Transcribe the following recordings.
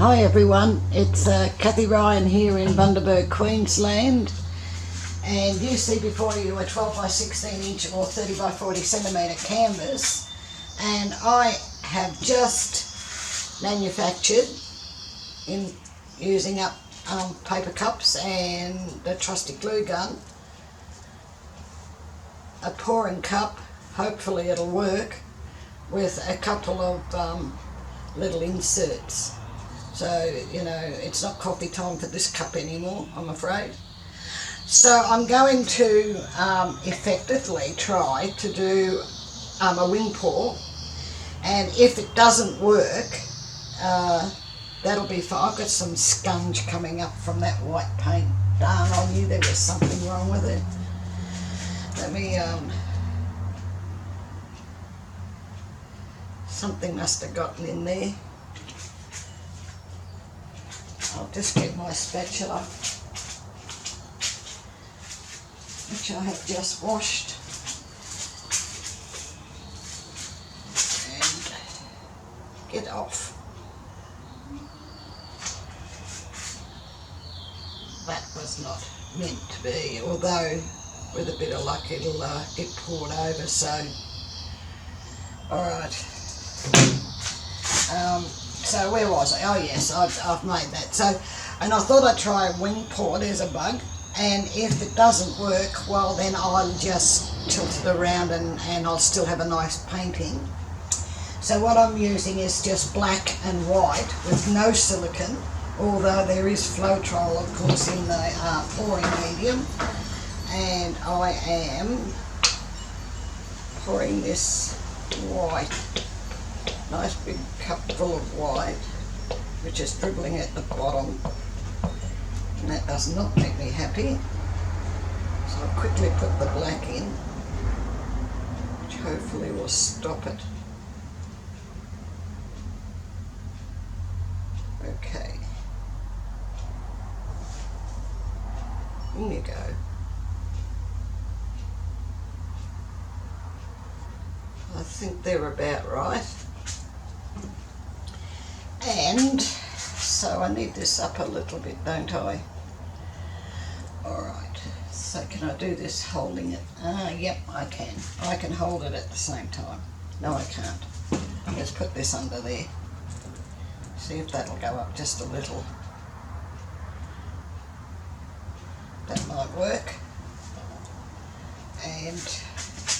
Hi everyone, it's Kathie Ryan here in Bundaberg, Queensland, and you see before you a 12 by 16 inch or 30 by 40 centimetre canvas, and I have just manufactured, in using up paper cups and the trusty glue gun, a pouring cup. Hopefully it'll work, with a couple of little inserts. So, you know, it's not coffee time for this cup anymore, I'm afraid. So I'm going to effectively try to do a wing pour, and if it doesn't work, that'll be fine. I've got some scunge coming up from that white paint. Darn, I knew there was something wrong with it. Let me, something must have gotten in there. I'll just get my spatula, which I have just washed, and get off. That was not meant to be, although with a bit of luck it'll get poured over. So, alright. So where was I? Oh yes, I've made that. So, and I thought I'd try a wing pour. There's a bug, and if it doesn't work, well then I'll just tilt it around and I'll still have a nice painting. So what I'm using is just black and white with no silicone, although there is Floetrol of course in the pouring medium, and I am pouring this white. Nice big cup full of white, which is dribbling at the bottom, and that does not make me happy. So I'll quickly put the black in, which hopefully will stop it. Okay. In you go. I think they're about right. And so I need this up a little bit, don't I? Alright, so can I do this holding it? Yep, I can. I can hold it at the same time. No, I can't. Let's put this under there. See if that'll go up just a little. That might work. And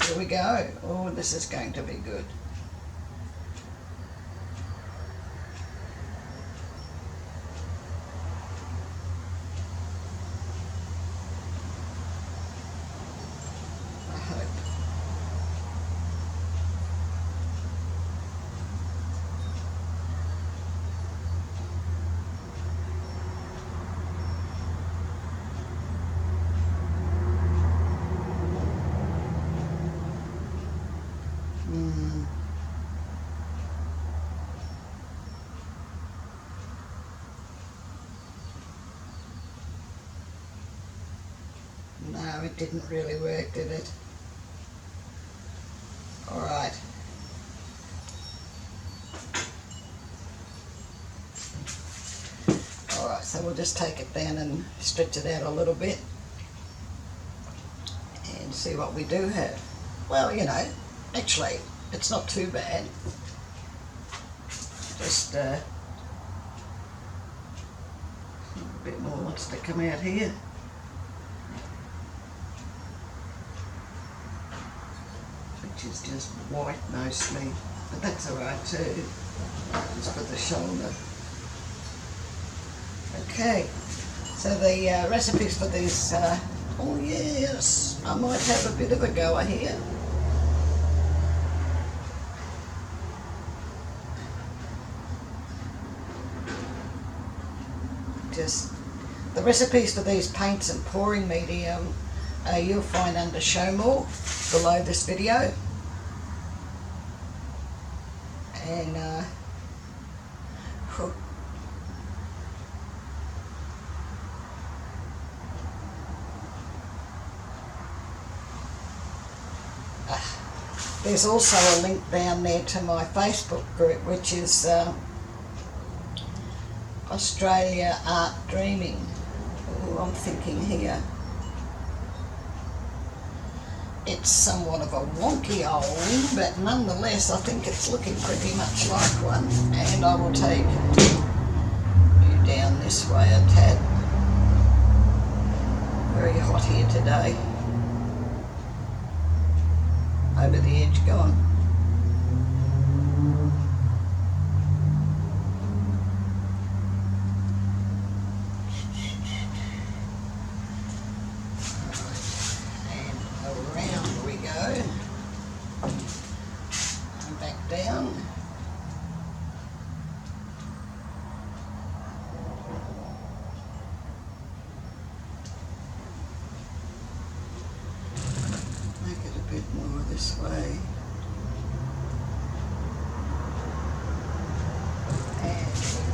here we go. Oh, this is going to be good. No, it didn't really work, did it? Alright. Alright, so we'll just take it down and stretch it out a little bit and see what we do have. Well, you know, actually, it's not too bad. Just a bit more wants to come out here. Which is just white mostly, but that's alright too. Just for the shoulder. Okay, so the recipes for these, oh yes, I might have a bit of a goer here. Just the recipes for these paints and pouring medium you'll find under Show More below this video, and there's also a link down there to my Facebook group, which is Australia Art Dreaming. Ooh, I'm thinking here. It's somewhat of a wonky old one, but nonetheless I think it's looking pretty much like one. And I will take you down this way a tad. Very hot here today. Over the edge gone. Down. Make it a bit more this way. And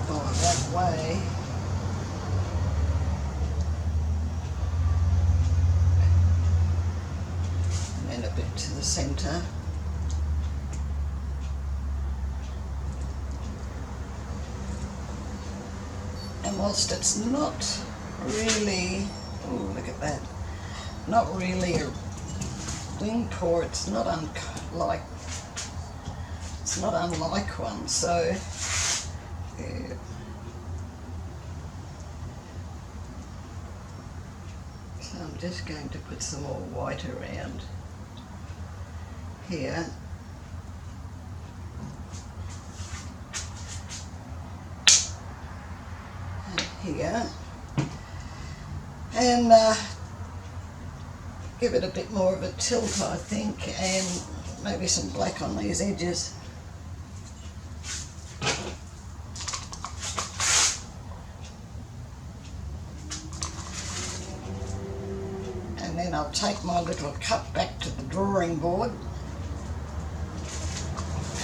go that way. And then a bit to the centre. And whilst it's not really, oh look at that, not really a wing paw, it's not unlike one, so yeah. So I'm just going to put some more white around here. Here and give it a bit more of a tilt, I think, and maybe some black on these edges. And then I'll take my little cup back to the drawing board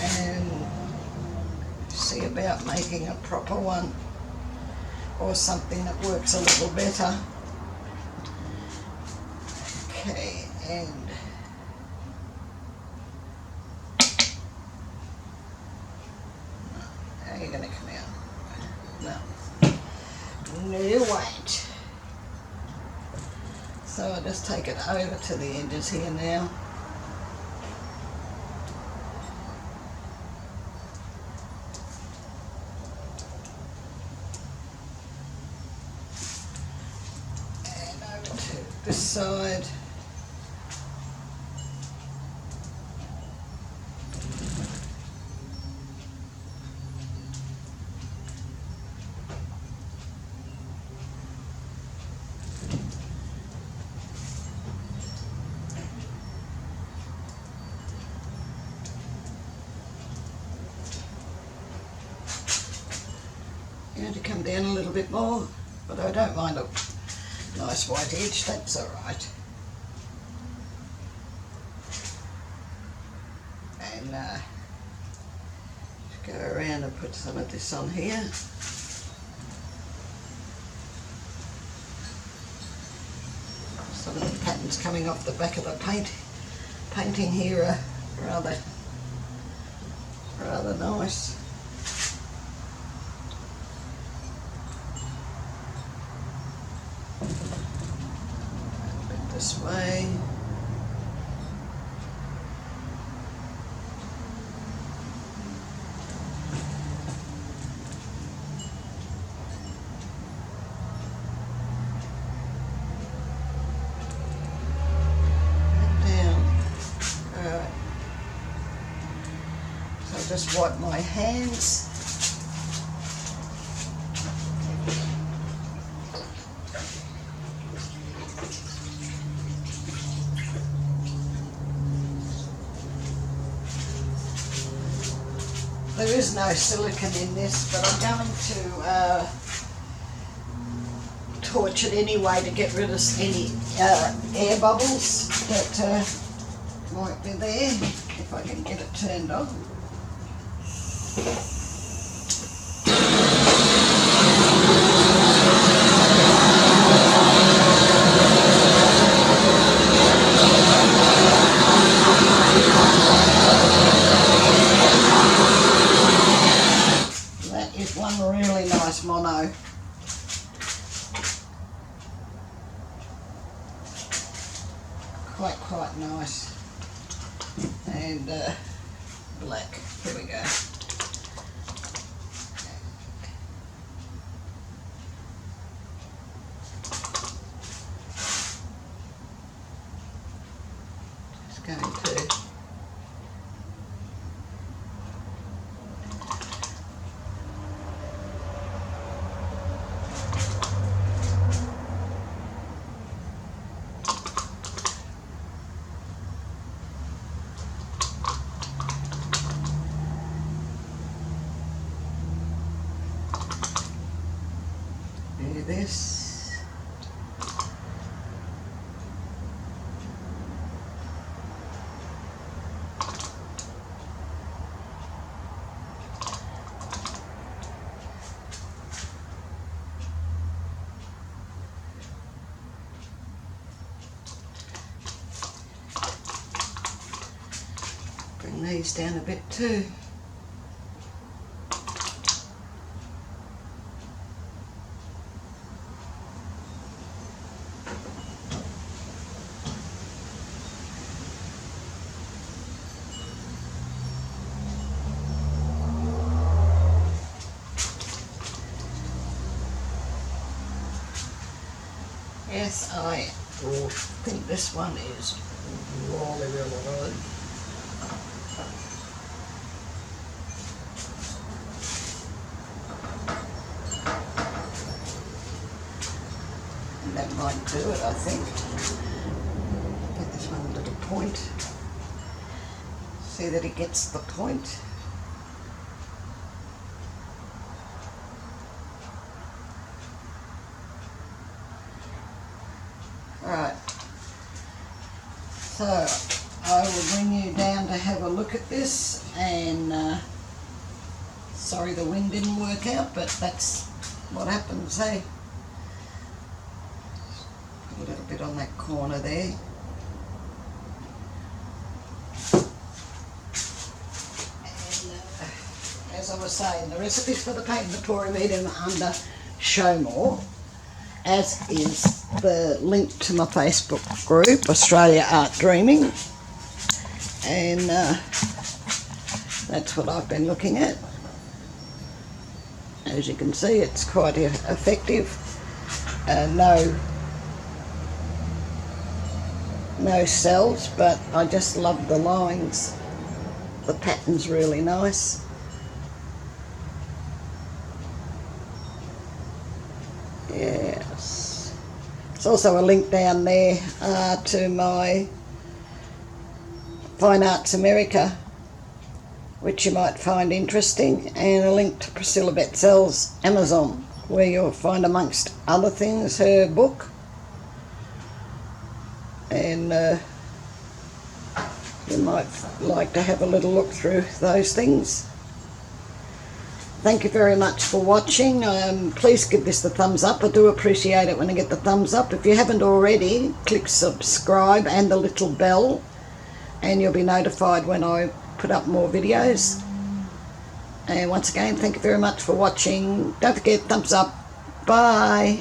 and see about making a proper one. Or something that works a little better. Okay, and how are you going to come out? No, wait. So I just take it over to the edges here now. This side. Going to come down a little bit more, but I don't mind a nice white edge, that's alright. And just go around and put some of this on here. Some of the patterns coming off the back of the painting here are rather nice. A bit this way. Just wipe my hands. There is no silicone in this, but I'm going to torch it anyway to get rid of any air bubbles that might be there, if I can get it turned on. That is one really nice mono. quite nice. And black. Here we go. Just going to do this. Bring these down a bit too. Yes, I think this one is really good. And that might do it, I think. Get this one a little point. See that it gets the point. Right, so I will bring you down to have a look at this, and sorry the wind didn't work out, but that's what happens, eh? Put a little bit on that corner there. And as I was saying, the recipes for the paint and the pouring medium are under Show More, as is the link to my Facebook group, Australia Art Dreaming, and that's what I've been looking at. As you can see, it's quite effective. No cells, but I just love the lines. The pattern's really nice. Yes. There's also a link down there to my Fine Arts America, which you might find interesting, and a link to Priscilla Betzel's Amazon, where you'll find, amongst other things, her book. And you might like to have a little look through those things. Thank you very much for watching. Please give this the thumbs up. I do appreciate it when I get the thumbs up. If you haven't already, click subscribe and the little bell, and you'll be notified when I put up more videos. And once again, thank you very much for watching. Don't forget, thumbs up. Bye.